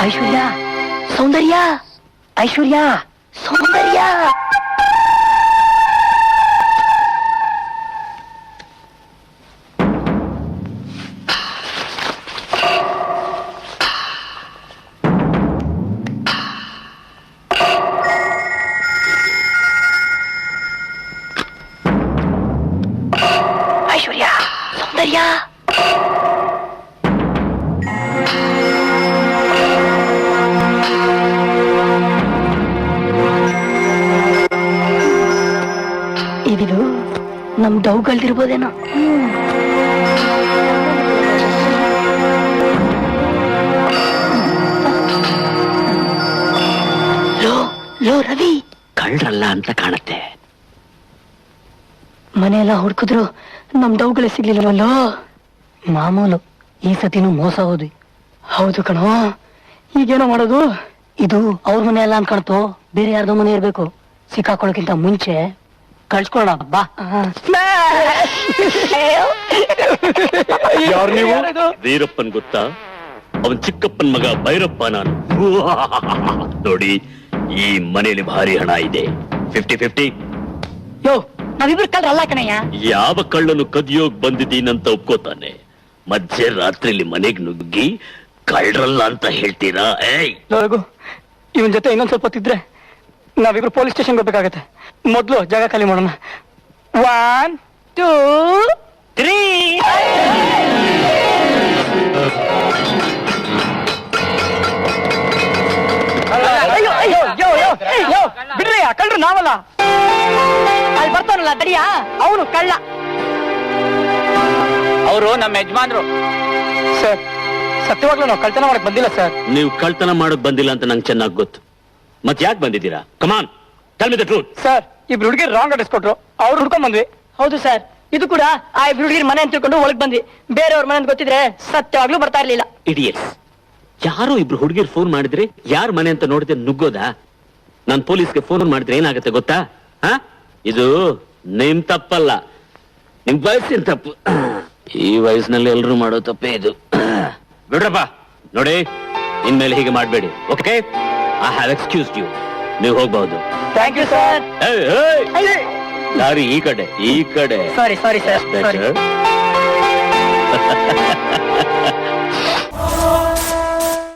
ಐಶ್ವರ್ಯ ಸೌಂದರ್ಯ ಐಶ್ವರ್ಯ ಸೌಂದರ್ಯ ಐಶ್ವರ್ಯ ಸೌಂದರ್ಯ ಇದು ನಮ್ ಡೌಗಳ್ದಿರ್ಬೋದೇನೋ. ಲೋ ರವಿ, ಕಳ್ರಲ್ಲ ಅಂತ ಕಾಣತ್ತೆ. ಮನೆಯೆಲ್ಲ ಹುಡ್ಕಿದ್ರು ನಮ್ ಡೌಗಳೇ ಸಿಗ್ಲಿಲ್ಲವಲ್ಲೋ. ಮಾಮೂಲು, ಈ ಸತಿನೂ ಮೋಸ ಹೋದ್ವಿ. ಹೌದು ಕಣೋ, ಈಗೇನೋ ಮಾಡೋದು? ಇದು ಅವ್ರ ಮನೆ ಎಲ್ಲ ಅನ್ಕಾಣ್ತೋ, ಬೇರೆ ಯಾರ್ದೋ ಮನೆ ಇರ್ಬೇಕು. ಸಿಕ್ಕಾಕೊಳ್ಳೋಕ್ಕಿಂತ ಮುಂಚೆ ಕಳ್ಸ್ಕೊಳ್ಳೋಣ ಬಾ. ಯಾರು ನೀವು? ವೀರಪ್ಪನ್ ಗೊತ್ತಾ? ಅವನ್ ಚಿಕ್ಕಪ್ಪನ್ ಮಗ ಭೈರಪ್ಪ ನಾನು. ನೋಡಿ, ಈ ಮನೆಯಲ್ಲಿ ಭಾರಿ ಹಣ ಇದೆ. 50-50. ಯೋ, ನಾವಿಬ್ರು ಕಳ್ರಲ್ಲ ಕಣಯ್ಯ. ಯಾವ ಕಳ್ಳನು ಕದಿಯೋಗ್ ಬಂದಿದ್ದೀನಂತ ಒಪ್ಕೋತಾನೆ, ಮಧ್ಯರಾತ್ರಿಲಿ ಮನೆಗ್ ನುಗ್ಗಿ ಕಳ್ರಲ್ಲ ಅಂತ ಹೇಳ್ತೀರಾ? ಏಯ್ ರಘು, ಇವನ್ ಜೊತೆ ಇನ್ನೊಂದ್ ಸ್ವಲ್ಪ ಹೊತ್ತಿದ್ರೆ ನಾವಿಬ್ರು ಪೊಲೀಸ್ ಸ್ಟೇಷನ್ ಹೋಗ್ಬೇಕಾಗತ್ತೆ. ಮೊದ್ಲು ಜಾಗ ಖಾಲಿ ಮಾಡೋಣ. 1 2 3. ಬಿಡ್ರಿ, ಕಳ್ರು ನಾವಲ್ಲ. ಅಲ್ಲಿ ಬರ್ತಾನಲ್ಲ ತಡಿಯಾ, ಅವನು ಕಳ್ಳ. ಅವರು ನಮ್ಮ ಯಜಮಾನ್ರು. ಸರ್, ಸತ್ಯವಾಗ್ಲೂ ನಾವು ಕಳ್ತನ ಮಾಡಕ್ ಬಂದಿಲ್ಲ ಸರ್. ನೀವು ಕಳ್ತನ ಮಾಡಕ್ ಬಂದಿಲ್ಲ ಅಂತ ನಂಗೆ ಚೆನ್ನಾಗಿ ಗೊತ್ತು. ಮತ್ ಯಾಕೆ ಬಂದಿದ್ದೀರಾ? Come on, tell me the truth. Sir, ಇಬ್ರು ಹುಡುಗಿರು ರಾಂಗ್ ಅಡ್ರೆಸ್ ಕೊಟ್ರು, ಅವ್ರು ಹುಡ್ಕೊಂಡ್ ಬಂದ್ವಿ. ಹೌದು ಸರ್, ಇದು ಕೂಡ ಆ ಇಬ್ರು ಹುಡುಗಿರ್ ಮನೆ ಅಂತ ತಿಳ್ಕೊಂಡು ಒಳಗ್ ಬಂದ್ವಿ. ಬೇರೆಯವ್ರ ಮನೆ ಅಂತ ಗೊತ್ತಿದ್ರೆ ಸತ್ಯವಾಗ್ಲೂ ಬರ್ತಾ ಇರ್ಲಿಲ್ಲ. ಇಡಿಯಟ್ಸ್, ಯಾರೋ ಇಬ್ರು ಹುಡುಗಿರು ಫೋನ್ ಮಾಡಿದ್ರೆ ಯಾರ ಮನೆ ಅಂತ ನೋಡಿದ್ರೆ ನುಗ್ಗೋದಾ? ನಾನ್ ಪೊಲೀಸ್ಗೆ ಫೋನ್ ಮಾಡಿದ್ರೆ ಏನಾಗುತ್ತೆ ಗೊತ್ತಾ? ಇದು ನಿಮ್ ತಪ್ಪಲ್ಲ, ನಿಮ್ ವಯಸ್ಸಿನ ತಪ್ಪು. ಈ ವಯಸ್ಸಿನಲ್ಲಿ ಎಲ್ರು ಮಾಡೋ ತಪ್ಪೇ ಇದು. ಬಿಡ್ರಪ್ಪ, ನೋಡಿ, ಇನ್ಮೇಲೆ ಹೀಗೆ ಮಾಡ್ಬೇಡಿ. Okay, I have excused you. ನೀವು ಹೋಗ್ಬಹುದು. Thank you sir. ದಾರಿ ಈ ಕಡೆ. Sorry sir.